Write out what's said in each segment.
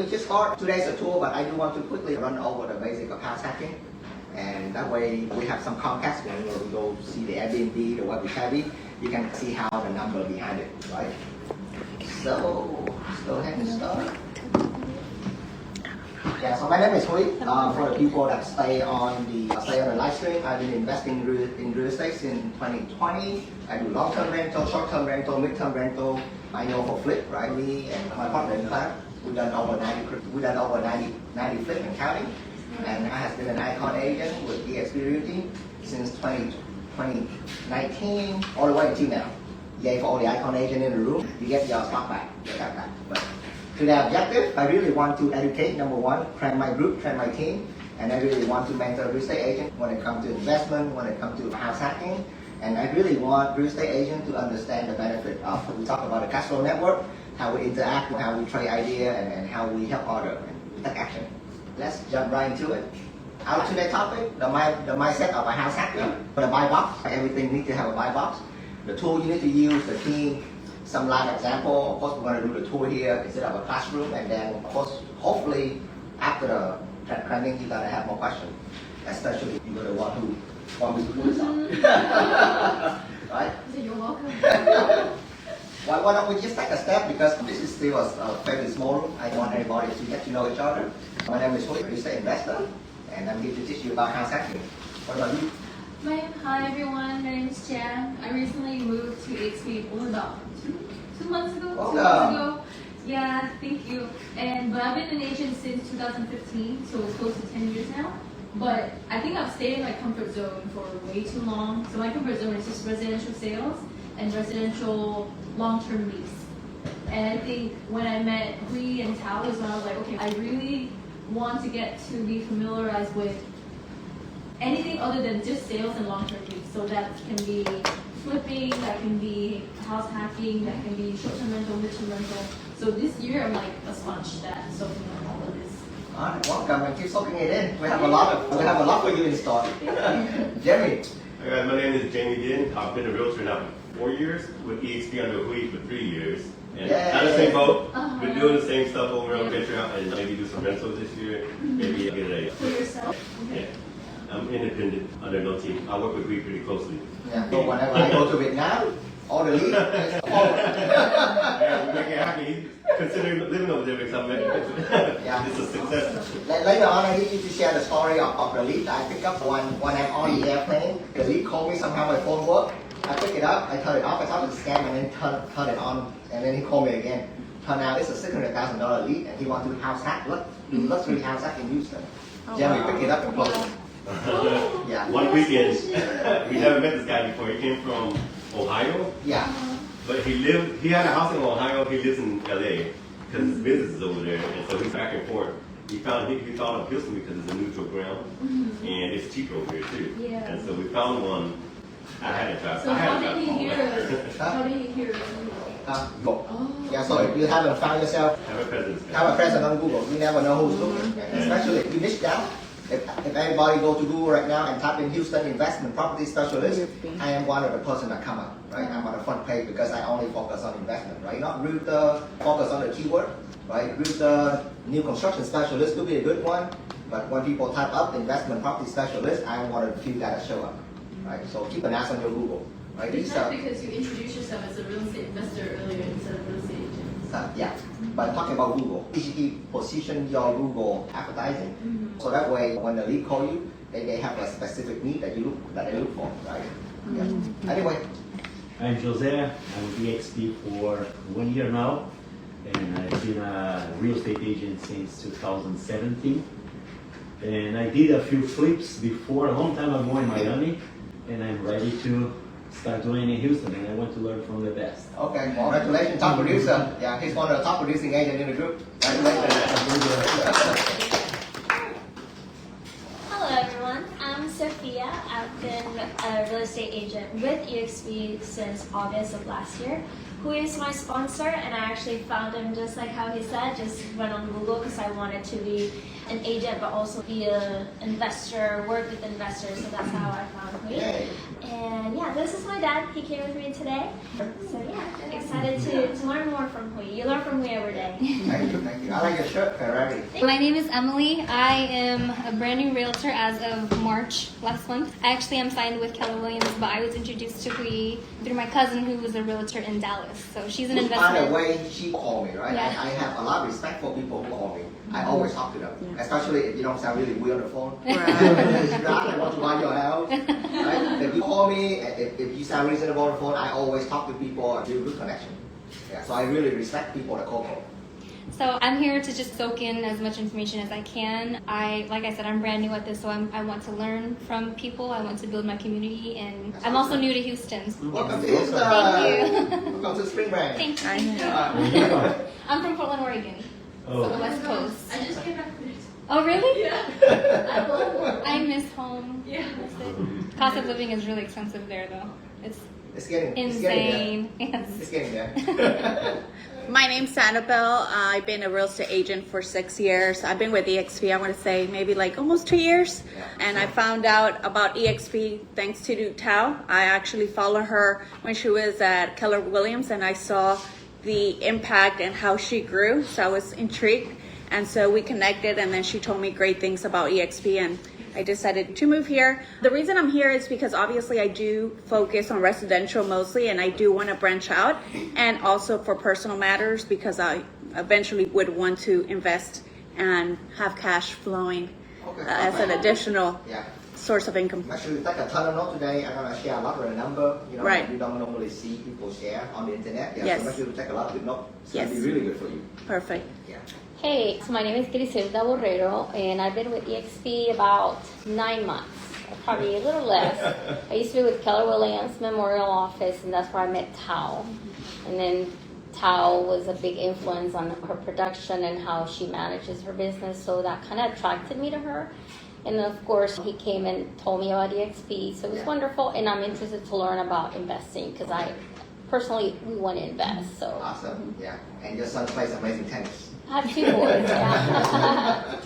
we just start. Today's a tour, but I do want to quickly run over the basic of house hacking. And that way we have some context when we go see the Airbnb, the what we have it, you can see how the number behind it, right? So let's go ahead and start. Yeah, so my name is Hui. For the people that stay on the live stream, I've been investing in real estate since 2020. I do long-term rental, short-term rental, mid-term rental. I know for flip, right? Me and my partner in crime, we've done over 90 flip and counting. And I have been an icon agent with EXP Realty since 2019, all the way until now. Yay for all the icon agents in the room, you get your stock back, But to the objective, I really want to educate, number one, train my group, train my team, and I really want to mentor real estate agents when it comes to investment, when it comes to house hacking, and I really want real estate agents to understand the benefit of, we talk about the cash flow network, how we interact, how we trade idea, and how we help others and take action. Let's jump right into it. Our today's topic, the mindset of a house hacker. The buy box, everything needs to have a buy box. The tool you need to use, the team, some live example. Of course, we're going to do the tour here instead of a classroom, and then of course, hopefully, after the training, you're going to have more questions, especially if you're the one who want me to do this up. Right? You're welcome. Why don't we just take a step, because this is still a fairly small room. I want everybody to get to know each other. My name is Hui, real estate investor, and I'm here to teach you about house hacking. What about you? Hi everyone, my name is Jan. I recently moved to EXP about two months ago. Welcome. 2 months ago. Yeah, thank you. But I've been an agent since 2015, so close to 10 years now. But I think I've stayed in my comfort zone for way too long. So my comfort zone is just residential sales and residential long-term lease. And I think when I met Hui and Tao is when I was like, okay, I really want to get to be familiarized with anything other than just sales and long-term lease. So that can be flipping, that can be house hacking, that can be short-term rental, mid-term rental. So this year I'm like a sponge that soaking in all of this. Alright, welcome and keep soaking it in. We have a lot for you in store. Jeremy. Hi guys, my name is Jamie Din. I've been a realtor now for 4 years, with EXP under Hui for 3 years. And kind of same boat. Been doing the same stuff over and venture out and maybe do some rentals this year. Maybe get a For yourself? Yeah. I'm independent, under no team. I work with Hui pretty closely. Yeah. So whenever I go to Vietnam, all the leads is forward. Yeah, we make it happen. Considering living over there, because I'm it's a success. Later on, I need you to share the story of the lead. I pick up when I'm on the airplane. The lead called me, somehow my phone worked. I pick it up, I turn it off, I thought it was a scam, and then turn it on, and then he called me again. Turned out it's a $600,000 lead, and he wants to house hack, luxury house hack in Houston. Jeremy picked it up and closed it. Yeah. One weekend, we never met this guy before. He came from Ohio. Yeah. But he had a house in Ohio. He lives in LA because his business is over there, and so he's back and forth. He thought of Houston because it's a neutral ground, and it's cheaper over here too. Yeah. And so we found one. I had to try. So how did he hear us? How did he hear us? Go. Yeah, so if you haven't found yourself, Have a presence. have a presence on Google. You never know who's looking. Especially if you niche down. If anybody go to Google right now and type in Houston investment property specialist, I am one of the person that come up, right? I'm on the front page because I only focus on investment, right? Not realtor, focus on the keyword, right? Realtor, new construction specialist could be a good one, but when people type up investment property specialist, I am one of the few that show up, right? So keep an eye on your Google, right? It's not because you introduced yourself as a real estate investor earlier instead of real estate agent. Yeah, but talking about Google, basically position your Google advertising, so that way when the lead call you, they have a specific need that they look for, right? Yeah. Anyway. I'm Jose. I'm with EXP for 1 year now, and I've been a real estate agent since 2017. And I did a few flips before, a long time ago in Miami, and I'm ready to start doing in Houston, and I want to learn from the best. Okay, congratulations, top producer. Yeah, he's one of the top producing agents in the group. Hello everyone, I'm Sophia. I've been a real estate agent with EXP since August of last year. who is my sponsor, and I actually found him just like how he said, just went on Google because I wanted to be an agent but also be an investor, work with investors, so that's how I found Hui. Yay. And yeah, this is my dad. He came with me today. So yeah, excited to learn more from Hui. You learn from Hui every day. Thank you, thank you. I like your shirt, Ferrari. My name is Emily. I am a brand new realtor as of March last month. I actually am signed with Keller Williams, but I was introduced to Hui through my cousin who was a realtor in Dallas. So she's an By investor. the way, she called me, right? Yeah. I have a lot of respect for people who call me. I always talk to them, especially if you don't sound really weird on the phone. I want to buy your house. Right? If you call me, if you sound reasonable on the phone, I always talk to people and build good connection. Yeah, so I really respect people that call. So I'm here to just soak in as much information as I can. Like I said, I'm brand new at this, so I want to learn from people. I want to build my community, and I'm also new to Houston. Welcome to Houston. Thank you. Welcome to Spring Branch. Thank you. Where you from? I'm from Portland, Oregon. So the Oh, West Coast. I just came back from it. Oh, really? Yeah. I miss home. Yeah. Miss it. Cost of living is really expensive there, though. It's It's getting insane. there. Yes. It's getting there. My name's Sanibel. I've been a real estate agent for 6 years. I've been with EXP, I want to say maybe like almost 2 years. Yeah. And I found out about EXP thanks to Tao. I actually followed her when she was at Keller Williams, and I saw the impact and how she grew. So I was intrigued. And so we connected, and then she told me great things about EXP, and I decided to move here. The reason I'm here is because obviously I do focus on residential mostly, and I do want to branch out, and also for personal matters because I eventually would want to invest and have cash flowing as an additional Yeah. source of income. I'm actually take a ton of notes today. I'm gonna share a lot of the number. You know, Right. you don't normally see people share on the internet. Yeah, Yes. so I'm actually take a lot of good notes. It's gonna Yes. be really good for you. Perfect. Yeah. Hey, so my name is Griselda Borrero, and I've been with EXP about 9 months, probably a little less. I used to be with Keller Williams Memorial Office, and that's where I met Tao. And then Tao was a big influence on her production and how she manages her business, so that kind of attracted me to her. And of course, he came and told me about EXP, so it was wonderful, and I'm interested to learn about investing because personally, we want to invest, so. Awesome. Yeah. And your son plays amazing tennis. I have 2 boys, yeah.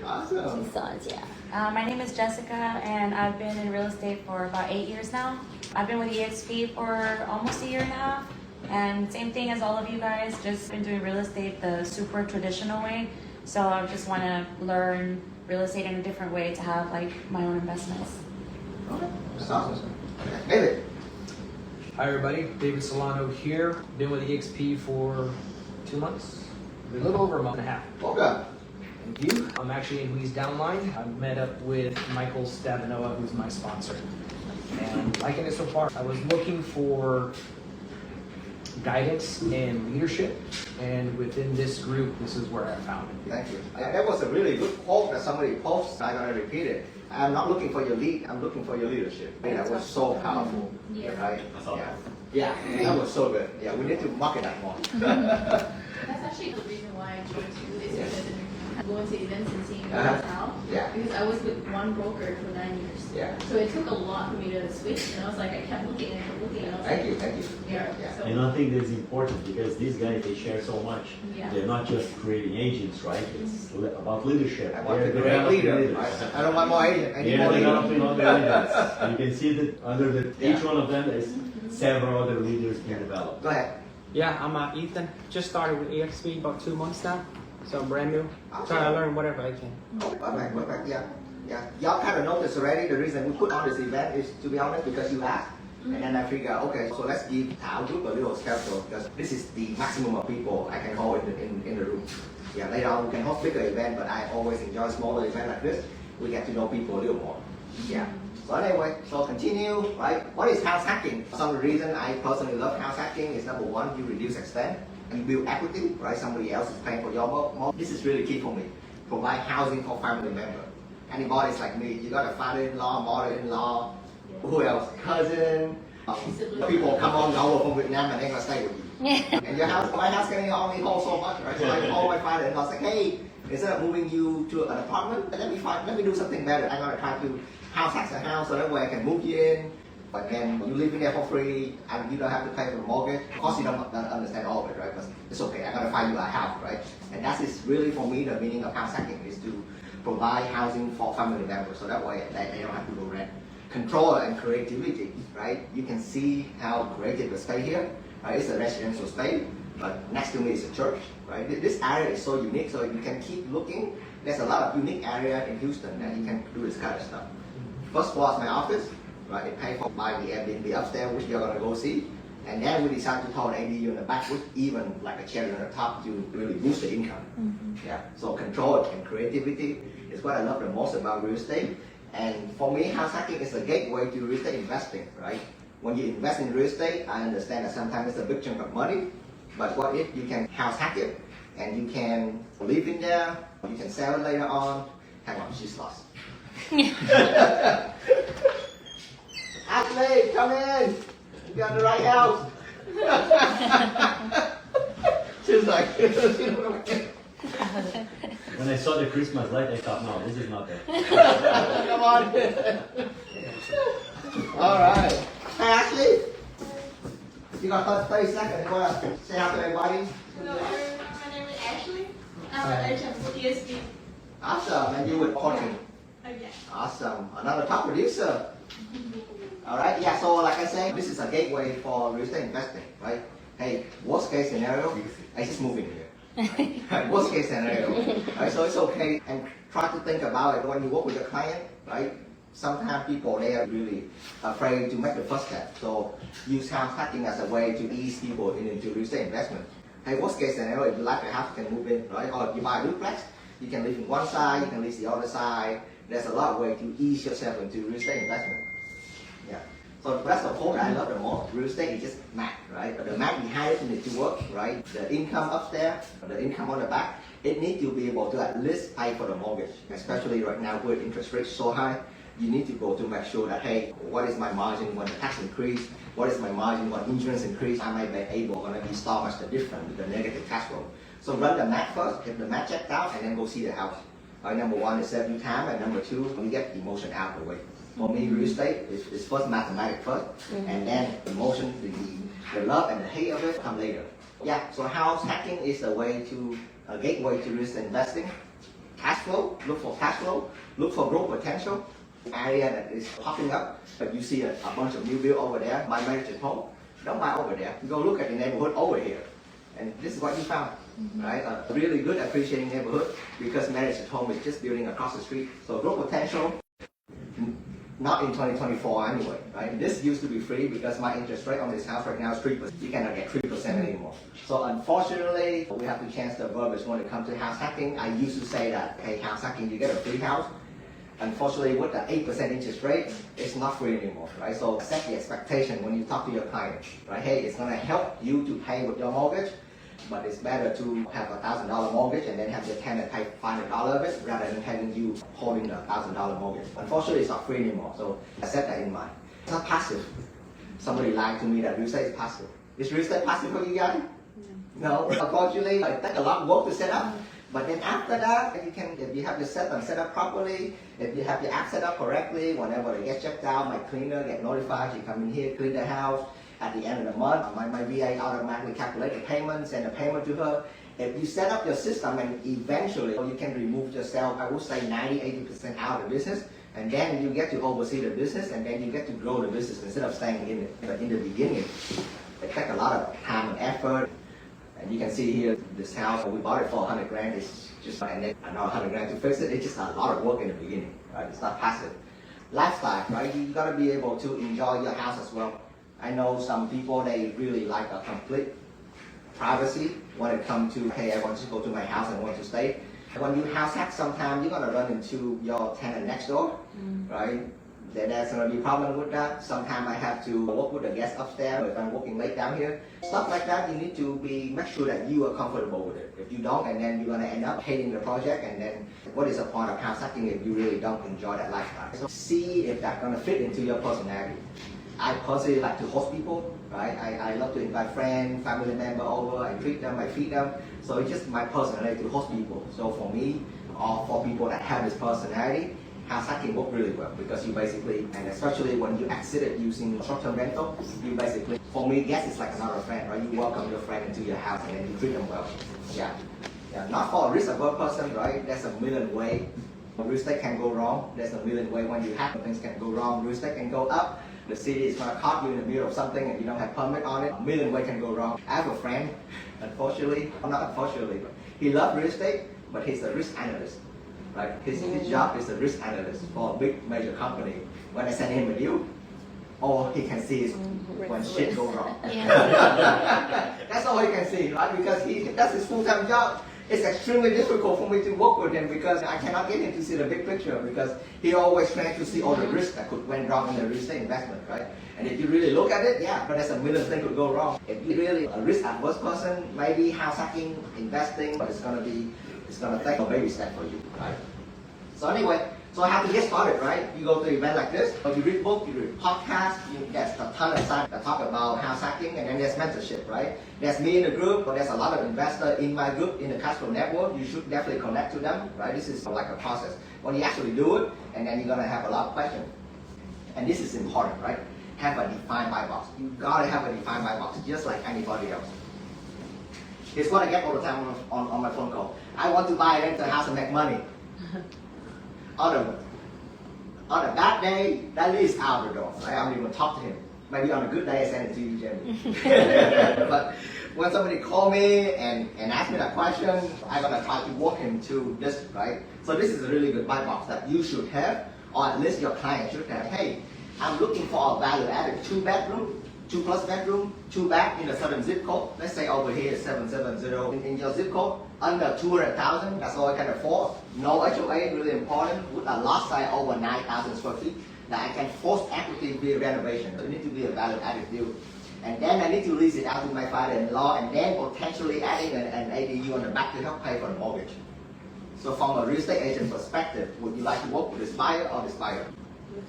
Awesome. 2 sons, yeah. My name is Jessica, and I've been in real estate for about 8 years now. I've been with EXP for almost a year and a half, and same thing as all of you guys, just been doing real estate the super traditional way. So I just want to learn real estate in a different way to have like my own investments. Okay. That's awesome. David. Hi everybody, David Solano here. Been with EXP for 2 months, a little over a month and a half. Welcome. Thank you. I'm actually in Wee's downline. I've met up with Michael Stavinoa, who's my sponsor, and liking it so far. I was looking for guidance and leadership, and within this group, this is where I found it. Thank you. That was a really good quote that somebody posted. I'm gonna repeat it. I'm not looking for your lead. I'm looking for your leadership. That was so powerful. Yeah. Right. That's awesome. Yeah. Yeah. That was so good. Yeah. We need to market that more. That's actually the reason why I joined too, is because I'm going to events and seeing Uh-huh. Tao. Yeah. Because I was with one broker for 9 years. Yeah. So it took a lot for me to switch, and I was like, I kept looking and kept looking, and I was Thank like, you. Thank you. yeah. Yeah. So, and I think that's important because these guys, they share so much. Yeah. They're not just creating agents, right? It's about leadership. I want They're to be a developing leader. leaders. I don't want more agent. I need They're more leaders. developing other leaders. You can see that under Yeah. each one of them is several other leaders being developed. Go ahead. Yeah, I'm Ethan. Just started with EXP about 2 months now, so I'm brand new. Awesome. Trying to learn whatever I can. Oh, perfect. Perfect. Yeah. Yeah. Y'all kind of noticed already. The reason we put on this event is, to be honest, because you asked. And then I figure, okay, so let's give our group a little schedule because this is the maximum of people I can hold in the room. Yeah, later on we can host bigger event, but I always enjoy smaller event like this. We get to know people a little more. Yeah. So anyway, so continue, right? What is house hacking? Some reason I personally love house hacking is number one, you reduce expense, you build equity, right? Somebody else is paying for your more. This is really key for me. Provide housing for family member. Anybody's like me, you got a father-in-law, mother-in-law, who else? Cousin. People come on over from Vietnam and they're gonna stay with you. And your house, my house can only hold so much, right? So I call my father-in-law, say, hey, instead of moving you to an apartment, let me do something better. I'm gonna try to house hack the house so that way I can move you in, But then you live in there for free, and you don't have to pay for the mortgage. Of course, you don't understand all of it, right? But it's okay. I'm gonna find you a house, right? And that is really for me the meaning of house hacking is to provide housing for family members, so that way they don't have to go rent. Control and creativity, right? You can see how creative the space here. Right? It's a residential space, but next to me is a church, right? This area is so unique, so you can keep looking. There's a lot of unique area in Houston that you can do this kind of stuff. First floor is my office, right? It paid for by the Airbnb upstairs, which you're gonna go see. And then we decided to throw an ADU in the back with even like a cherry on the top to really boost the income. Yeah. So control and creativity is what I love the most about real estate. And for me, house hacking is a gateway to real estate investing, right? When you invest in real estate, I understand that sometimes it's a big chunk of money, but what if you can house hack it and you can live in there, you can sell it later on. Hang on, she's lost. Ashley, come in. You got the right house. She's like, When I saw the Christmas light, I thought, no, this is not it. come on. All right. Hey, Ashley. You got 30 seconds. You want to say hi to everybody? Hello, everyone. My name is Ashley. I'm an agent for EXP. Awesome. And you with Courtney. Yeah. Awesome. Another top producer. All right. Yeah. So like I said, this is a gateway for real estate investing, right? Hey, worst case scenario, I just move in here. Right? Worst case scenario. Right? So it's okay. And try to think about it when you work with a client, right? Sometimes people, they are really afraid to make the first step. So use house hacking as a way to ease people into real estate investment. Hey, worst case scenario, if you like the house, you can move in, right? Or if you buy a duplex, you can live in one side, you can lease the other side. There's a lot of ways to ease yourself into real estate investment. Yeah. So that's the point I love the most. Real estate is just math, right? But the math behind it needs to work, right? The income upstairs, the income on the back, it needs to be able to at least pay for the mortgage. Especially right now with interest rates so high, you need to go to make sure that, hey, what is my margin when the tax increase? What is my margin when insurance increase? I might be able to be so much the difference with the negative cash flow. So run the math first. If the math checked out, and then go see the house. Number one is save you time, and number two, you get emotion out of the way. For me, real estate is first mathematics first, and then emotion, the love and the hate of it come later. Yeah, so house hacking is a gateway to real estate investing. Cash flow, look for cash flow, look for growth potential. Area that is popping up, but you see a bunch of new build over there, my manager's home. Don't buy over there. Go look at the neighborhood over here. And this is what you found, right? A really good appreciating neighborhood because manager's home is just building across the street. So growth potential, not in 2024 anyway, right? This used to be free because my interest rate on this house right now is 3%. You cannot get 3% anymore. So unfortunately, we have to change the verbiage when it comes to house hacking. I used to say that, hey, house hacking, you get a free house. Unfortunately, with the 8% interest rate, it's not free anymore, right? So set the expectation when you talk to your client, right? Hey, it's gonna help you to pay with your mortgage, but it's better to have $1,000 mortgage and then have your tenant pay $500 of it rather than having you holding the $1,000 mortgage. Unfortunately, it's not free anymore, so set that in mind. It's not passive. Somebody lied to me that real estate is passive. Is real estate passive for you guys? No. Unfortunately, it takes a lot of work to set up. But then after that, if you have your system set up properly, if you have your app set up correctly, whenever they get checked out, my cleaner get notified, you come in here, clean the house. At the end of the month, my VA automatically calculate the payment, send the payment to her. If you set up your system and eventually you can remove yourself, I would say 90-80% out of the business, and then you get to oversee the business, and then you get to grow the business instead of staying in it. But in the beginning, it takes a lot of time and effort. And you can see here, this house, we bought it for 100 grand. It's just, and then another 100 grand to fix it. It's just a lot of work in the beginning, right? It's not passive. Lifestyle, right? You gotta be able to enjoy your house as well. I know some people, they really like a complete privacy when it comes to, hey, I want to go to my house and want to stay. When you house hack, sometimes you're gonna run into your tenant next door, right? There's going to be a problem with that. Sometimes I have to work with the guests upstairs if I'm working late down here. Stuff like that, you need to make sure that you are comfortable with it. If you don't, and then you're going to end up hating the project, and then what is the point of house hacking if you really don't enjoy that lifestyle? So see if that's going to fit into your personality. I personally like to host people, right? I love to invite friends, family members over, I treat them, I feed them. So it's just my personality to host people. So for me, or for people that have this personality, house hacking work really well because you basically, and especially when you exit it using short-term rental, you basically, for me, guess it's like another friend, right? You welcome your friend into your house and then you treat them well. Yeah. Yeah. Not for a risk-averse person, right? There's a million ways. Real estate can go wrong. There's a million ways when you hack, things can go wrong. Real estate can go up. The city is going to caught you in the middle of something and you don't have permit on it. A million ways can go wrong. I have a friend, unfortunately, well, not unfortunately, but he loves real estate, but he's a risk analyst. Right? His job is a risk analyst for a big major company. When I send him a deal, all he can see is when shit go wrong. Yeah. That's all he can see, right? Because that's his full-time job. It's extremely difficult for me to work with him because I cannot get him to see the big picture because he always trying to see all the risks that could went wrong in the real estate investment, right? And if you really look at it, yeah, but there's a million things could go wrong. If you're really a risk-averse person, maybe house hacking, investing, but it's gonna take a baby step for you, right? So anyway, so how to get started, right? You go to an event like this, or you read books, you read podcasts, there's a ton of sites that talk about house hacking, and then there's mentorship, right? There's me in the group, but there's a lot of investors in my group, in the cash flow network. You should definitely connect to them, right? This is like a process. When you actually do it, and then you're gonna have a lot of questions. And this is important, right? Have a defined buy box. You gotta have a defined buy box, just like anybody else. It's what I get all the time on my phone call. I want to buy rent a house and make money. On a bad day, that leads out the door. Right? I don't even talk to him. Maybe on a good day, I send it to you, Jimmy. But when somebody call me and ask me that question, I'm gonna try to walk him to this, right? So this is a really good buy box that you should have, or at least your client should have. Hey, I'm looking for a value-added 2-bedroom, 2+ bedroom, 2 bath in a certain zip code. Let's say over here is 770 in your zip code, under 200,000. That's all I can afford. No HOA, really important. With a lot size over 9,000 square feet, that I can force equity via renovation. So it needs to be a value-added deal. And then I need to lease it out to my father-in-law, and then potentially adding an ADU on the back to help pay for the mortgage. So from a real estate agent perspective, would you like to work with this buyer or this buyer?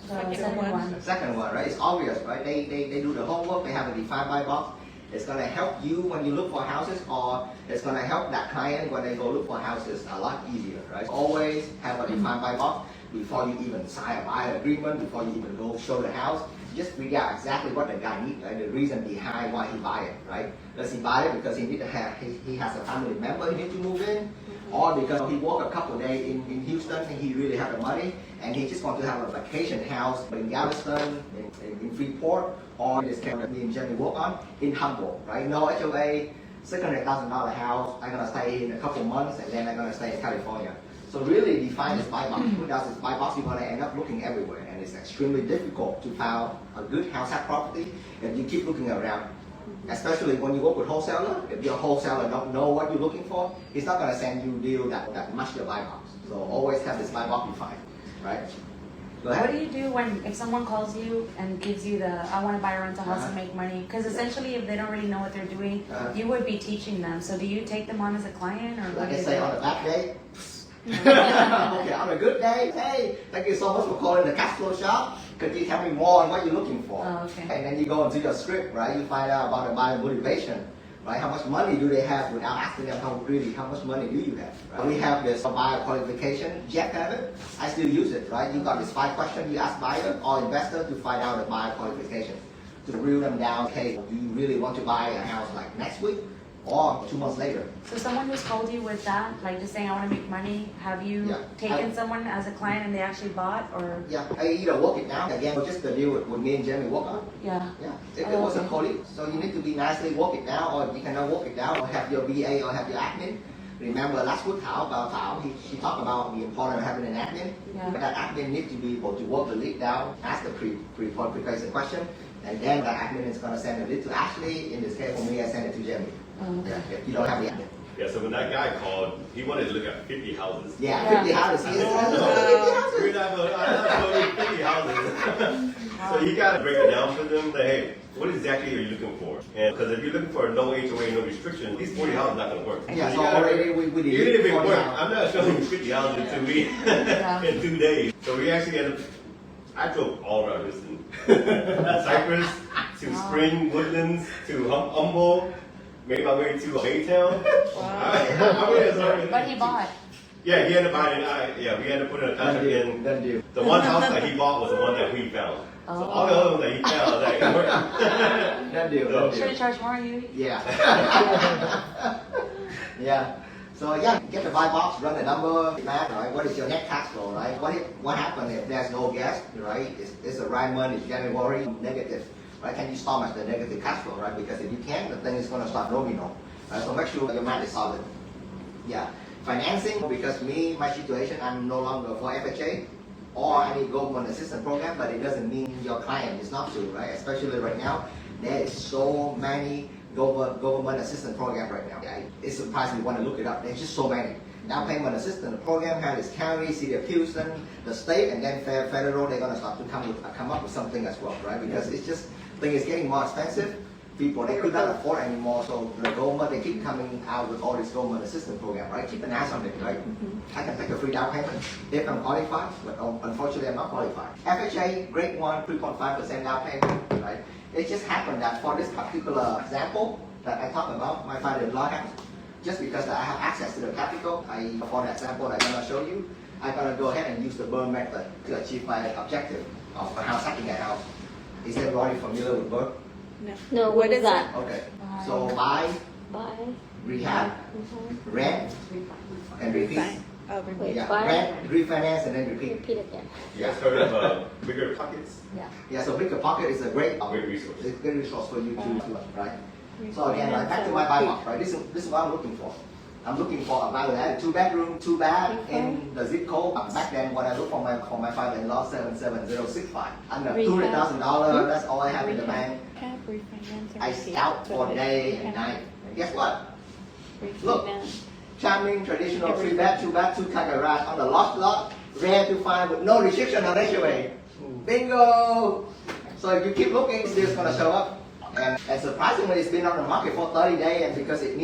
The second one, right? It's obvious, right? They do the homework, they have a defined buy box. It's gonna help you when you look for houses, or it's gonna help that client when they go look for houses a lot easier, right? Always have a defined buy box before you even sign a buyer agreement, before you even go show the house. Just figure out exactly what the guy needs, right? The reason behind why he buy it, right? Does he buy it because he has a family member he needs to move in? Or because he worked a couple of days in Houston and he really had the money and he just wants to have a vacation house in Galveston, in Freeport, or in this case that me and Jimmy work on, in Humboldt, right? No HOA, $600,000 house. I'm gonna stay in a couple months and then I'm gonna stay in California. So really define this buy box. Without this buy box, you're gonna end up looking everywhere, and it's extremely difficult to find a good house hack property if you keep looking around. Especially when you work with wholesaler, if your wholesaler don't know what you're looking for, he's not gonna send you a deal that match your buy box. So always have this buy box defined, right? Go ahead. What do you do if someone calls you and gives you the I want to buy or rent a house and make money? Because essentially, if they don't really know what they're doing, you would be teaching them. So do you take them on as a client, or like I say, on a bad day? Okay, on a good day, hey, thank you so much for calling the cash flow shop. Could you tell me more on what you're looking for? Oh, okay. And then you go into your script, right? You find out about the buyer motivation, right? How much money do they have without asking them how much money do you have? Right? We have this buyer qualification, Jack have it. I still use it, right? You got this 5 questions you ask buyer or investor to find out the buyer qualification. To reel them down, okay, do you really want to buy a house like next week? Or 2 months later. So someone who's called you with that, like just saying I want to make money, have you taken someone as a client and they actually bought, or? Yeah, I either work it down again, or just the deal with me and Jamie work on. Yeah. Yeah, if it was a colleague. So you need to be nicely work it down, or you cannot work it down, or have your BA or have your admin. Remember last week Thảo, she talked about the importance of having an admin. Yeah. But that admin needs to be able to work the lead down, ask the pre-qualification question, and then the admin is going to send the lead to Ashley. In this case for me, I send it to Jamie. Oh, okay. Yeah, if you don't have the admin. Yeah, so when that guy called, he wanted to look at 50 houses. Yeah, 50 houses. He We're not going 50 houses. So you got to break it down for them. Like, hey, what exactly are you looking for? And because if you're looking for no HOA, no restriction, these 40 houses not going to work. Yeah, so already we did. Even if it worked, I'm not showing you 50 houses in 2 weeks, in 2 days. So we actually ended up, I drove all around Houston. Cypress to Spring, Woodlands to Humboldt. Made my way to Baytown. But he bought. Yeah, he ended up buying we had to put in a contract in. Done deal. The one house that he bought was the one that we found. So all the other ones that he found, like, Done deal. So- Done Should deal. have charged more, you. Yeah. Yeah. So yeah, get the buy box, run the number, math, right? What is your net cash flow, right? What happens if there's no guest, right? It's a right month, it's January, negative, right? Can you stomach the negative cash flow, right? Because if you can, the thing is going to start domino, right? So make sure your math is solid. Yeah. Financing, because my situation, I'm no longer for FHA or any government assistance program, but it doesn't mean your client is not to, right? Especially right now, there is so many government assistance program right now. It's surprising you want to look it up. There's just so many. Down payment assistance program, Harris County, City of Houston, the state, and then federal. They're gonna start to come up with something as well, right? Because it's just thing is getting more expensive. People they could not afford anymore, so the government they keep coming out with all this government assistance program, right? Keep an eye on it, right? I can take a free down payment if I'm qualified, but unfortunately I'm not qualified. FHA, grade 1, 3.5% down payment, right? It just happened that for this particular example that I talked about, my father-in-law house, just because I have access to the capital, for the example I'm gonna show you, I'm gonna go ahead and use the BRRRR method to achieve my objective of hacking a house. Is everybody familiar with BRRRR? No, what is that? Okay. So buy, Buy. rehab, rent, and repeat. Wait, Yeah, buy. rent, refinance, and then repeat. Repeat again. You guys heard of Bigger Pockets? Yeah, so Bigger Pocket is a great resource. It's a great resource for you to, right? So again, like back to my buy box, right? This is what I'm looking for. I'm looking for a value added 2-bedroom, 2-bath in the zip code. Back then, when I look for my father-in-law, 77065. Under $200,000, that's all I have in the bank. I scout for day and night. And guess what? Look, charming, traditional 3-bed, 2-bath, 2-car garage on the lot, rare to find with no restriction on HOA. Bingo! So if you keep looking, it's still gonna show up. And surprisingly, it's been on the market for 30 days, and because it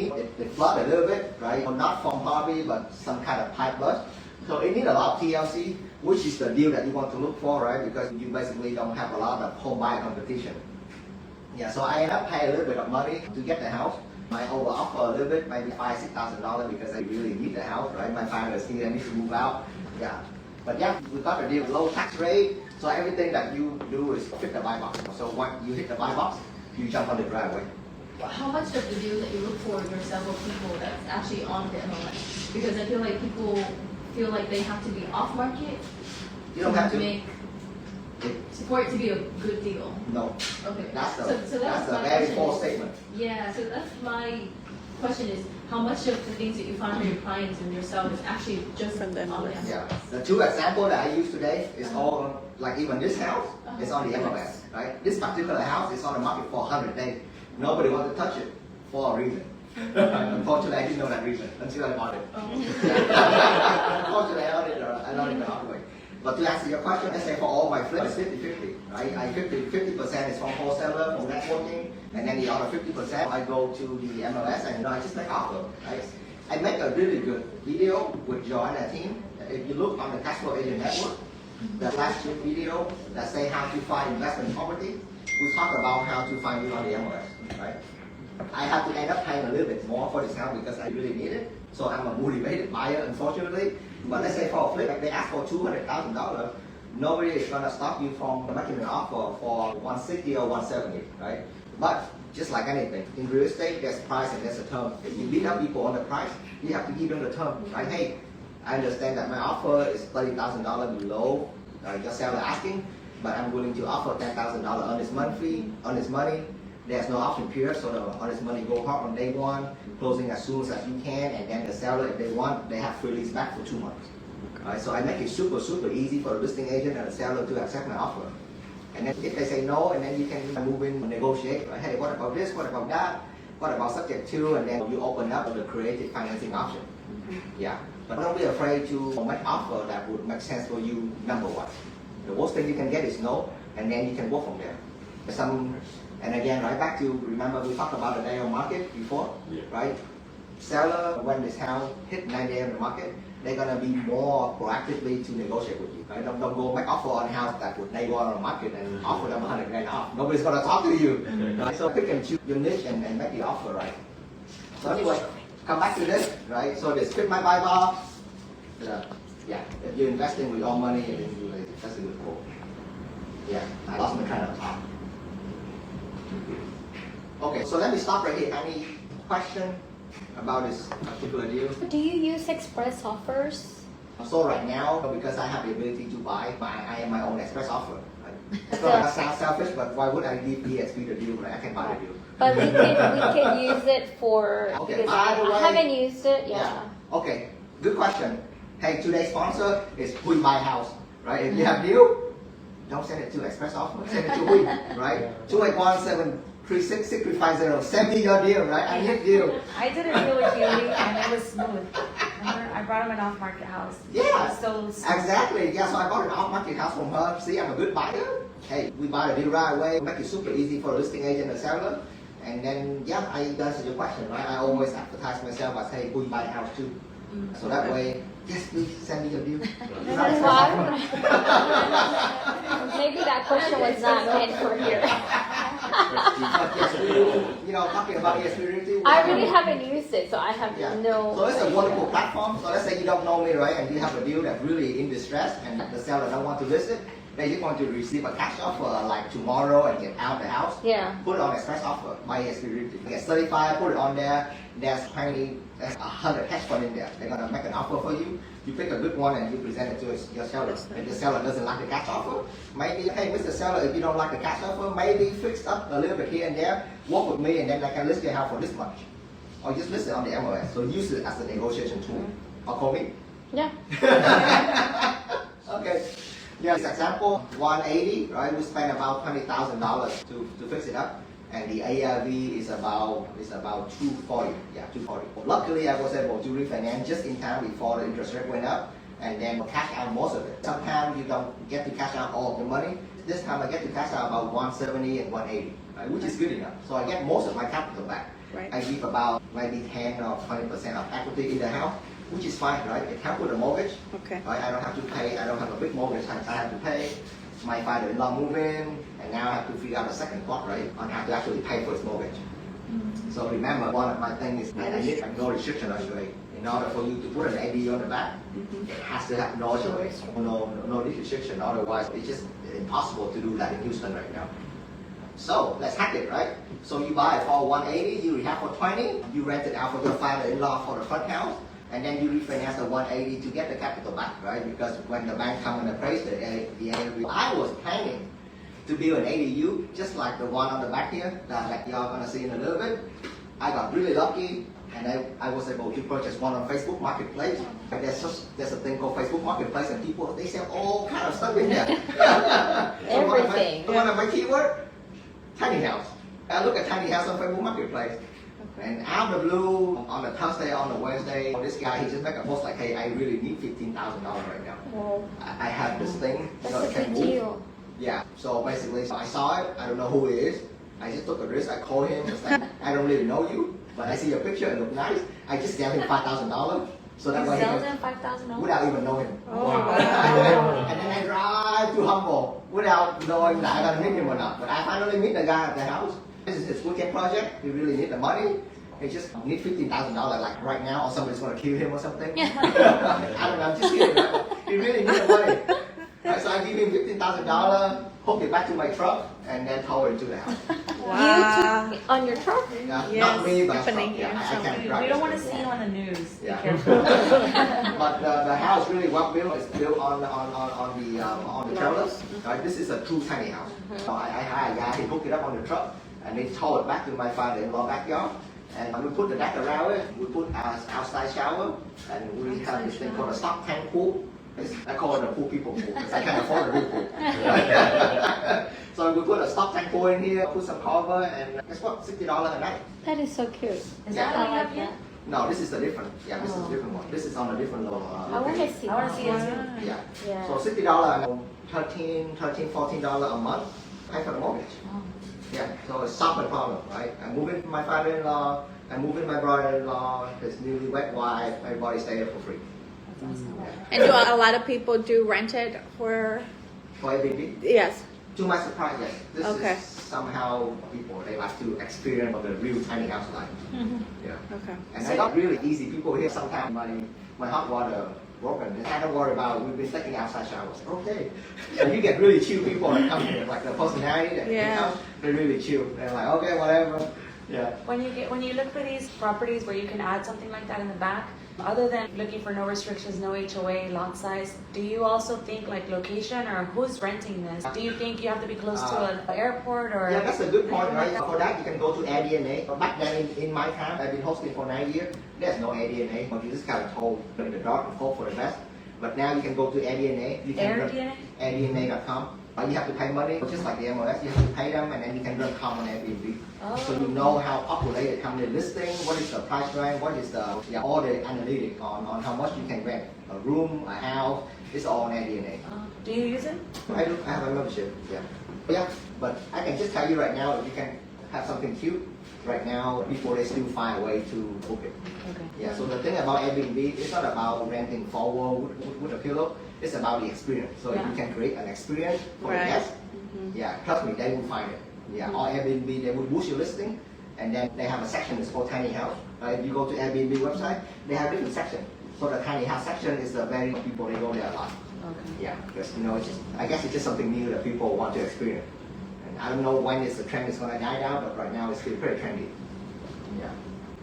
flooded a little bit, right? So not from Harvey, but some kind of pipe burst. So it needs a lot of TLC, which is the deal that you want to look for, right? Because you basically don't have a lot of home buyer competition. Yeah, so I end up paying a little bit of money to get the house. I over offer a little bit, maybe $5,000-$6,000 because I really need the house, right? My family is here, I need to move out. Yeah. But yeah, we got a deal, low tax rate. So everything that you do is fit the buy box. So once you hit the buy box, you jump on the driveway. How much of the deal that you look for your several people that's actually on the MLS? Because I feel like people feel like they have to be off market. You don't have to. Make for it to be a good deal. No. Okay. That's so that's a my very question false is- statement. Yeah, so that's my question is how much of the things that you find for your clients and yourself is actually just From the on the MLS? Yeah. The 2 examples that I use today is all, like even this house is on the MLS, right? This particular house is on the market for 100 days. Nobody wants to touch it for a reason. Unfortunately, I didn't know that reason until I bought it. Unfortunately, I learned it the hard way. But to answer your question, I say for all my flips, it's 50-50, right? 50% is from wholesaler, from networking, and then the other 50% I go to the MLS and I just make offer, right? I make a really good video with Joanna team. If you look on the Cash Flow Agent Network, the last video that say how to find investment property, we talk about how to find it on the MLS, right? I have to end up paying a little bit more for this house because I really need it. So I'm a motivated buyer, unfortunately. But let's say for a flip, they ask for $200,000. Nobody is gonna stop you from making an offer for 160 or 170, right? But just like anything, in real estate, there's price and there's a term. If you beat up people on the price, you have to give them the term, right? Hey, I understand that my offer is $30,000 below your seller asking, but I'm willing to offer $10,000 on this month fee, on this money. There's no option period, so the honest money go hard on day 1, closing as soon as you can, and then the seller, if they want, they have free lease back for 2 months. Right, so I make it super, super easy for the listing agent and the seller to accept my offer. And then if they say no, and then you can move in and negotiate. Right? Hey, what about this? What about that? What about subject to? And then you open up the creative financing option. Yeah, but don't be afraid to make offer that would make sense for you. Number 1, the worst thing you can get is no, and then you can go from there. And again, right back to, remember we talked about the day on market before, right? Seller, when this house hit 9 days on the market, they're gonna be more proactively to negotiate with you. Right? Don't go make offer on a house that would they go on the market and offer them $100,000 off. Nobody's gonna talk to you. Right? So pick and choose your niche and make the offer, right? So anyway, come back to this, right? So this fit my buy box, you're investing with your money and then you that's a good quote. Yeah, I lost my train of thought. Okay, so let me stop right here. Any question about this particular deal? Do you use express offers? So right now, because I have the ability to buy, I am my own express offer. Right? So that sounds selfish, but why would I give EXP the deal when I can buy the deal? But we can use it for, Okay, because by the way- I haven't used it, yeah. Okay, good question. Hey, today's sponsor is GoodbuyHouse, right? If you have deal, don't send it to express offer, send it to Hui, right? 281-736-6350. Send me your deal, right? I need deal. I did a deal with Julie and it was smooth. Remember, I brought him an off-market house. Yeah, So exactly. Yeah, so I bought an off-market house from her. See, I'm a good buyer. Hey, we buy the deal right away. Make it super easy for a listing agent and seller. And then, yeah, I answer your question, right? I always advertise myself as, hey, we buy a house too. So that way, yes, please send me your deal. Maybe that question was not meant for here. You know, talking about EXP Realty. I really haven't used it, so I have Yeah. no. So it's a wonderful platform. So let's say you don't know me, right, and you have a deal that's really in distress, and the seller don't want to list it. Then you're going to receive a cash offer like tomorrow and get out the house. Yeah. Put it on express offer by EXP Realty. Get certified, put it on there. There's 100 hedge fund in there. They're gonna make an offer for you. You pick a good one and you present it to your seller. If the seller doesn't like the cash offer, maybe, hey, Mr. Seller, if you don't like the cash offer, maybe fix up a little bit here and there. Work with me, and then I can list your house for this much. Or just list it on the MLS. So use it as a negotiation tool. Or call me. Yeah. Okay. Yeah, this example, 180, right? We spent about $20,000 to fix it up, and the ARV is about 240. Yeah, 240. Luckily, I was able to refinance just in time before the interest rate went up, and then cash out most of it. Sometimes you don't get to cash out all of the money. This time I get to cash out about 170 and 180, right? Which is good enough. So I get most of my capital back. Right. I give about maybe 10 or 20% of equity in the house, which is fine, right? It helps with the mortgage. Okay. Right? I don't have to pay, I don't have a big mortgage I have to pay. My father-in-law moved in, and now I have to figure out a second plot, right? I have to actually pay for his mortgage. So remember, one of my things is I need no restriction on your rate. In order for you to put an ADU on the back, it has to have no choice, no restriction. Otherwise, it's just impossible to do that in Houston right now. So let's hack it, right? So you buy it for 180, you rehab for 20, you rent it out for your father-in-law for the front house, and then you refinance the 180 to get the capital back, right? Because when the bank come and appraise the area, I was planning to build an ADU just like the one on the back here that y'all gonna see in a little bit. I got really lucky, and I was able to purchase one on Facebook Marketplace. And there's a thing called Facebook Marketplace, and people, they sell all kind of stuff in there. Everything. One of my keyword, tiny house. I look at tiny house on Facebook Marketplace. And out of the blue, on the Thursday, on the Wednesday, this guy, he just make a post like, hey, I really need $15,000 right now. Well, I have this thing, that's it a can good move. deal. Yeah, so basically, I saw it, I don't know who it is. I just took a risk, I called him, it's like, I don't really know you, but I see your picture, it look nice. I just gave him $5,000. So that way he sell can, them $5,000? without even knowing him. Oh, wow. And then I drive to Humboldt without knowing that I'm gonna meet him or not. But I finally meet the guy at the house. This is his weekend project, he really need the money. He just need $15,000 like right now, or somebody's gonna kill him or something. I don't know, I'm just kidding. Right? He really need the money. Right, so I give him $15,000, hook it back to my truck, and then tow it to the house. Wow. You took on your truck? Yeah, Yes, not me, but happening truck. Yeah, here, I so can't drive We don't this want to thing. see you on the news. Be Yeah. careful. But the house really well built. It's built on the trailers. Right? This is a true tiny house. So I hired a guy. He hooked it up on the truck, and they towed it back to my father-in-law backyard. And we put the deck around it. We put our outside shower, and we have this thing called a stock tank pool. I call it a pool people pool because I can't afford a real pool. So we put a stock tank pool in here, put some cover, and guess what? $60 a night. That is so cute. Is Yeah. that what I you like have here? that. No, this is a different. Yeah, this is a different one. This is on a different level. I want to see I want to that. see it too. Yeah. Yeah. So $60, $14 a month, pay for the mortgage. Yeah, so it solved the problem, right? I move in my father-in-law, I move in my brother-in-law, his newlywed wife, everybody stay there for free. And do a lot of people do rent it for? For Airbnb, Yes. to my surprise, yes. This Okay. is somehow people, they like to experience the real tiny house life. Yeah. Okay. And I got really easy people here. Sometimes my hot water broken. I don't worry about it. We've been taking outside showers. Okay. So you get really chill people that come here, like the personality that Yeah. come, they're really chill. They're like, okay, whatever. Yeah. When you look for these properties where you can add something like that in the back, other than looking for no restrictions, no HOA, lot size, do you also think like location or who's renting this? Do you think you have to be close to an airport or? Yeah, that's a good point, right? For that, you can go to Airbnb. Back then in my time, I've been hosting for 9 years. There's no Airbnb. You just kind of hold in the dark and hope for the best. But now you can go to Airbnb. You can Airbnb? Airbnb.com. You have to pay money, just like the MLS. You have to pay them, and then you can rent car on Airbnb. Oh. So you know how populated company listing, what is the price range, what is the all the analytics on how much you can rent a room, a house. It's all on Airbnb. Do you use it? I do. I have a membership. Yeah. Yeah. But I can just tell you right now, if you can have something cute, right now people they still find a way to book it. Okay. Yeah. So the thing about Airbnb, it's not about renting forward with a pillow. It's about the experience. So if Yeah. you can create an experience for the Right. guests, yeah, trust me, they will find it. Yeah. Or Airbnb, they will boost your listing, and then they have a section that's called tiny house. If you go to Airbnb website, they have different sections. So the tiny house section is the very people they go there a lot. Okay. Yeah, because it's just, I guess it's just something new that people want to experience. And I don't know when the trend is going to die down, but right now it's still pretty trendy. Yeah.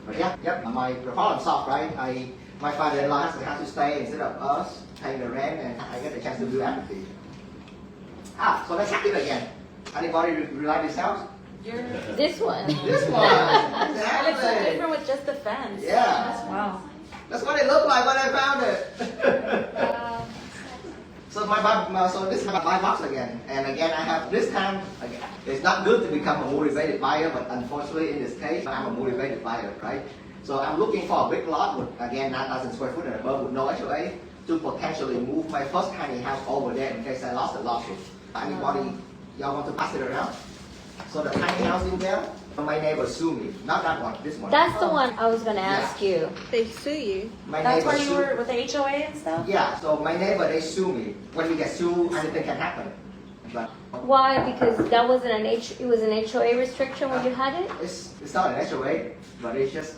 But yeah, yep. The problem solved, right? My father-in-law has to stay instead of us paying the rent, and I get the chance to do everything. So let's check it again. Anybody like this house? This one. This one. It looks so Exactly. different with just the fence. Yeah. Wow. That's what it looked like when I found it. So this is my buy box again, and again I have this time again. It's not good to become a motivated buyer, but unfortunately in this case I'm a motivated buyer, right? So I'm looking for a big lot with again 9,000 square foot and above with no HOA to potentially move my first tiny house over there in case I lost a lawsuit. Anybody, y'all want to pass it around? So the tiny house in there, my neighbor sue me, not that one, this one. That's the one I was gonna ask you. They sue you. My That's neighbor where you sue- were with the HOA and stuff? Yeah, so my neighbor, they sue me. When you get sued, anything can happen. But Why? Because that wasn't it was an HOA restriction when you had it? it's not an HOA, but it's just,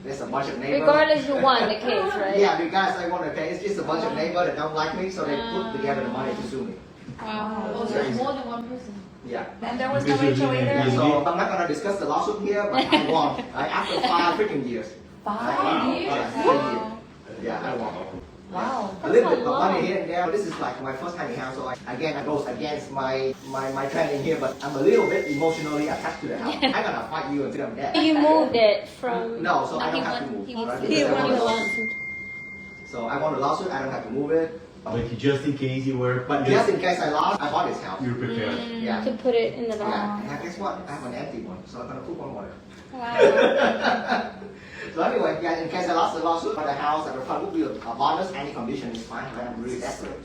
there's a bunch of neighbors. Regardless, you won the case, right? Yeah, because I won the case, it's just a bunch of neighbors that don't like me, so they put together the money to sue me. Wow. Oh, so it's more than one person. Yeah. And there was no HOA there? Yeah, so I'm not gonna discuss the lawsuit here, but I won. After 5 freaking years. 5 years? Yeah, I won. Wow. A little bit of money here and there. This is like my first tiny house, so again, I goes against my trending here, but I'm a little bit emotionally attached to the house. I'm gonna fight you until I'm dead. You moved it from. No, so I he don't have to won- move. he won- right? He Because I won won the the lawsuit. So I won the lawsuit, I don't have to move it. But just in case you were, but Just in case I lost, I bought this house. you're prepared. Yeah. To put it in the Yeah. back. And guess what? I have an empty one, so I'm gonna put one more. Wow. So anyway, yeah, in case I lost the lawsuit, for the house, I would probably do a bonus, any condition is fine, right? I'm really desperate.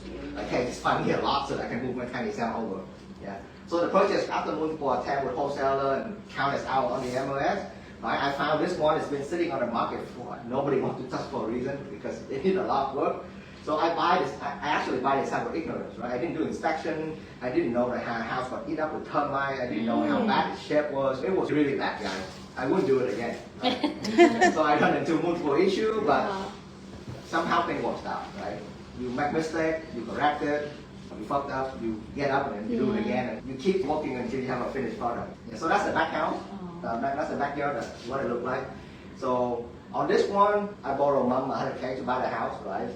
Okay, just find me a lot so that I can move my tiny town over. Yeah. So the purchase after moving for a 10 with wholesaler and count as out on the MLS, right? I found this one has been sitting on the market for nobody wants to touch for a reason because it need a lot of work. So I actually buy this out of ignorance, right? I didn't do inspection. I didn't know the house got eaten up with termite. I didn't know how bad its shape was. It was really bad, guys. I wouldn't do it again. Right? So I got into multiple issues, but somehow things worked out, right? You make mistake, you correct it, you fucked up, you get up and then you do it again, and you keep working until you have a finished product. Yeah, so that's the back house. That's the backyard. That's what it looked like. So on this one, I borrowed mom $100K to buy the house, right?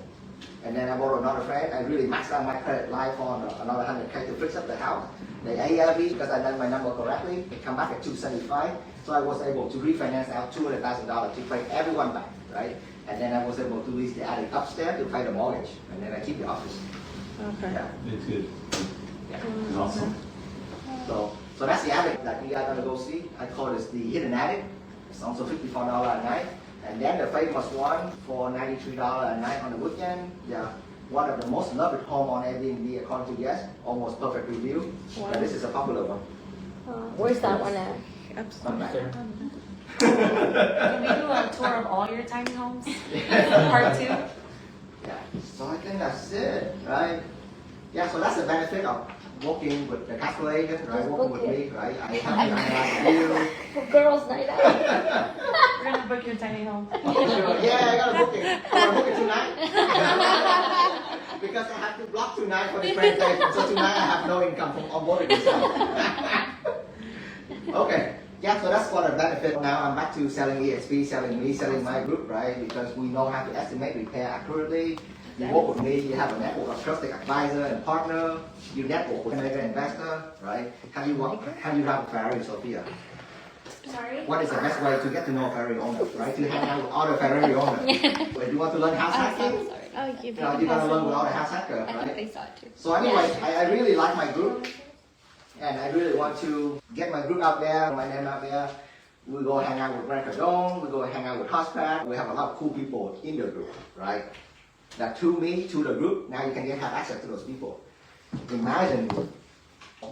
And then I borrowed another friend. I really maxed out my credit life on another $100K to fix up the house. The ARV, because I done my number correctly, it come back at 275. So I was able to refinance out $200,000 to pay everyone back, right? And then I was able to lease the attic upstairs to pay the mortgage, and then I keep the office. Okay. Yeah. It's good. Yeah. Awesome. So that's the attic that you guys gonna go see. I call this the hidden attic. It's also $54 a night. And then the famous one for $93 a night on the weekend. Yeah, one of the most loved home on Airbnb according to guests. Almost perfect review. Wow. But this is a popular one. Where's that one at? Come back. Can we do a tour of all your tiny homes? Part 2? Yeah. So I think that's it, right? Yeah. So that's the benefit of working with the castle agent, right? Just Working book with it. me, right? I have a nice view. For girls' night out. We're gonna book your tiny home. Sure. Yeah, I gotta book it. I gotta book it tonight. Because I have to block tonight for the presentation. So tonight I have no income from onboarding myself. Okay. Yeah, so that's what the benefit. Now I'm back to selling EXP, selling me, selling my group, right? Because we know how to estimate repair accurately. You work with me, you have a network of trusted advisor and partner. You network with an investor, right? How you run a Ferrari, Sophia? Sorry? What is the best way to get to know a Ferrari owner, right? To hang out with other Ferrari owners. When you want to learn house hacking, you're gonna learn with other house hackers, right? They saw it too. So anyway, I really like my group, and I really want to get my group out there, my name out there. We go hang out with Grant Cardone, we go hang out with Hotspot. We have a lot of cool people in the group, right? That to me, to the group, now you can have access to those people. Imagine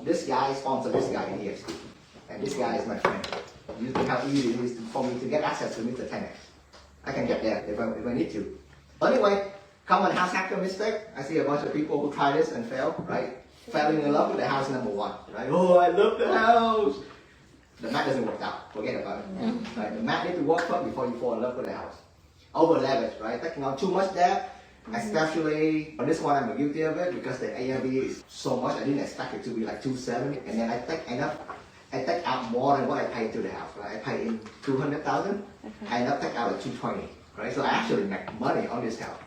this guy sponsored this guy in EXP, and this guy is my friend. You think how easy it is for me to get access to Mr. 10X. I can get there if I need to. Anyway, common house hacker mistake. I see a bunch of people who try this and fail, right? Falling in love with the house number one, right? Oh, I love the house. The math doesn't work out. Forget about it. Right? The math needs to work first before you fall in love with the house. Over leverage, right? Taking on too much debt. Especially on this one, I'm guilty of it because the Airbnb is so much. I didn't expect it to be like 270, and then I take out more than what I paid to the house. Right? I paid in 200,000. I end up taking out at 220. Right? So I actually make money on this house.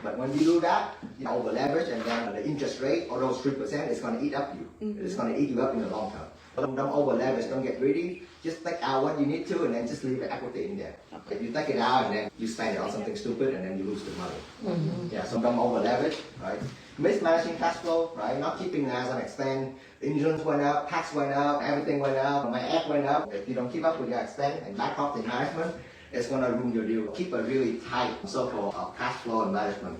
But when you do that, you over leverage, and then the interest rate, or those 3%, is going to eat up you. It's going to eat you up in the long term. Don't over leverage. Don't get greedy. Just take out what you need to, and then just leave the equity in there. If you take it out and then you spend it on something stupid, and then you lose the money. Yeah, so don't over leverage, right? Mismanaging cash flow, right? Not keeping as an expense. Insurance went up, tax went up, everything went up, my ad went up. If you don't keep up with your expense and back off the management, it's gonna ruin your deal. Keep a really tight circle of cash flow and management.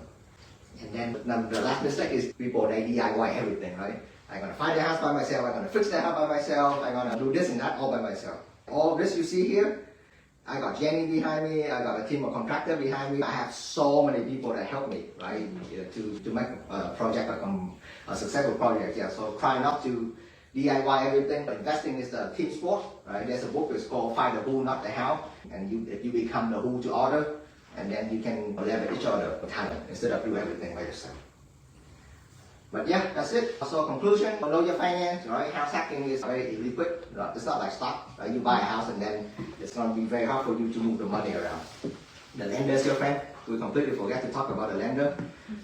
And then the last mistake is people, they DIY everything, right? I'm gonna find the house by myself, I'm gonna fix the house by myself, I'm gonna do this and that all by myself. All this you see here, I got Jenny behind me, I got a team of contractors behind me. I have so many people that help me, right, to make a project become a successful project. Yeah, so try not to DIY everything. Investing is a team sport, right? There's a book, it's called Find the Who, Not the How. And if you become the who to order, and then you can leverage each other for talent instead of do everything by yourself. But yeah, that's it. So conclusion, know your finance, right? House hacking is very illiquid. It's not like stock. Right? You buy a house and then it's going to be very hard for you to move the money around. The lender is your friend. We completely forget to talk about the lender.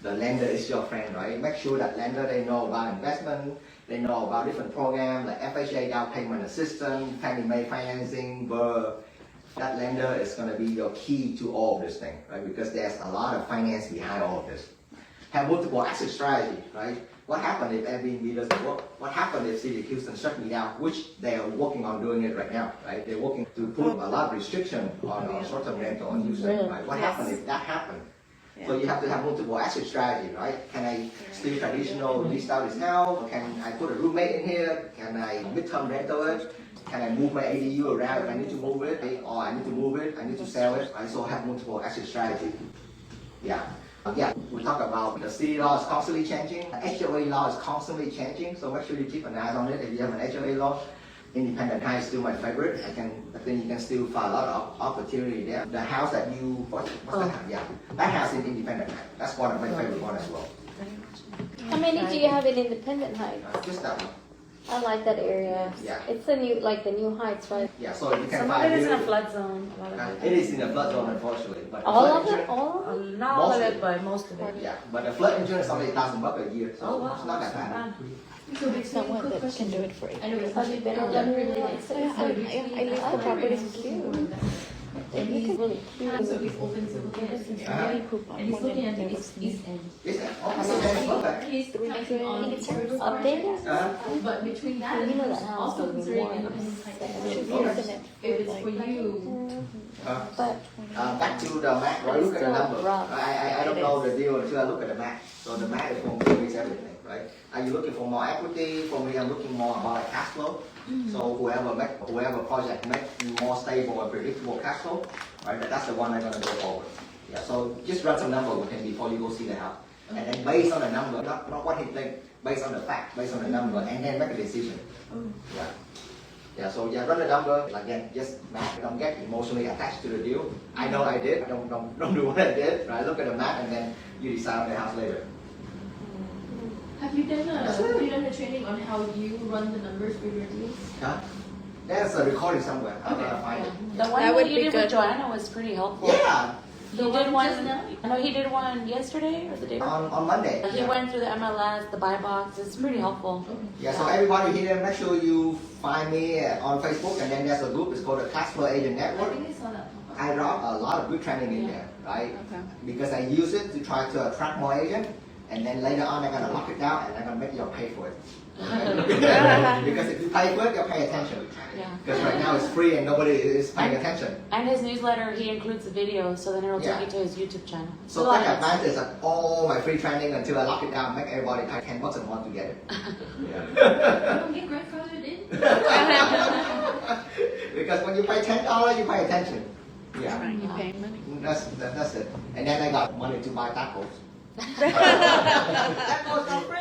The lender is your friend, right? Make sure that lender, they know about investment, they know about different programs like FHA down payment assistance, Fannie Mae financing, but that lender is going to be your key to all of this thing, right? Because there's a lot of finance behind all of this. Have multiple exit strategy, right? What happened if Airbnb doesn't work? What happened if City of Houston shut me down? Which they are working on doing it right now, right? They're working to put a lot of restriction on short-term rental on Houston, right? What happened if that happened? So you have to have multiple exit strategy, right? Can I still traditional lease out this house? Or can I put a roommate in here? Can I midterm rental it? Can I move my ADU around if I need to move it? Or I need to move it, I need to sell it. I also have multiple exit strategy. Yeah. Yeah, we talk about the city law is constantly changing. The HOA law is constantly changing, so make sure you keep an eye on it. If you have an HOA law, independent house is still my favorite. I think you can still find a lot of opportunity there. The house that you, what's the house? Yeah, that house is independent house. That's one of my favorite ones as well. How many do you have in Independent Heights? Just that one. I like that area. Yeah. It's the new Heights, right? Yeah, so you can Some of find it is in a it. flood zone. A lot of It is in a flood zone, unfortunately. But All flood of it? insurance- All of it? Not all of Most it, of it. but most of it. Yeah, but the flood insurance is only $1,000 a year, so Oh, wow. it's not that bad. So between Someone quick that question. can do it for you. I know it's Have you been on yeah, that? really I live for properties cute. It looks really cute. So he's open to looking at it. Really cool. And he's looking at the east end. Is that? Oh, So that's perfect. he's counting on the Urban Updated? but between that You and know he's that house also will be considering more independent type upset. of She's repairs. using it If it's for you, But Back to the map, right? Look at the It's still number. rough. I don't know the deal until I look at the map. So the map is going to increase everything, right? Are you looking for more equity? For me, I'm looking more about cash flow. So whoever project make more stable and predictable cash flow, right? That's the one I'm going to go forward. Yeah. So just run some number with him before you go see the house, and then based on the number, not what he think, based on the fact, based on the number, and then make a decision. Yeah. Yeah, so yeah, run the number. Again, just math. Don't get emotionally attached to the deal. I know I did. Don't do what I did. Right? Look at the math and then you decide on the house later. Have you done a training on how you run the numbers for your deals? Huh? There's a recording somewhere. I'm Okay. gonna find it. The one That would that you be did good. with Joanna was pretty helpful. Yeah, He one did one. just now? I know he did one yesterday or the day before. on Monday. He went through the MLS, the buy box. It's pretty helpful. Yeah, so everybody here, make sure you find me on Facebook, and then there's a group. It's called the Cash Flow Agent I Network. think I saw that pop up. I drop a lot of good training in there, right? Okay. Because I use it to try to attract more agents, and then later on I'm gonna lock it down and I'm gonna make you pay for it. Because if you pay for it, you'll pay attention. Yeah. Because right now it's free and nobody is paying attention. And his newsletter, he includes the video, so then it'll take Yeah. you to his YouTube channel. So take advantage of all my free training until I lock it down, make everybody pay $10 a month to get it. You don't get grandfathered in? Because when you pay $10, you pay attention. Yeah. Right, you're paying money. That's it. And then I got money to buy tacos. Tacos are free.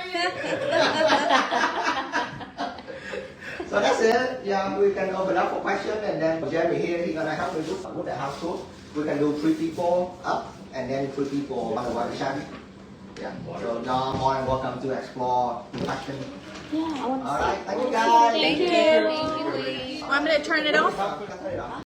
So that's it. Yeah, we can open up for questions, and then Jeremy here, he's gonna help me with the house tour. We can do 3 people up, and then 3 people on the white side. Yeah. So y'all more than welcome to explore the question. Yeah, I want to All right. Thank you guys. Thank you. Thank you, Lee. Want me to turn it off?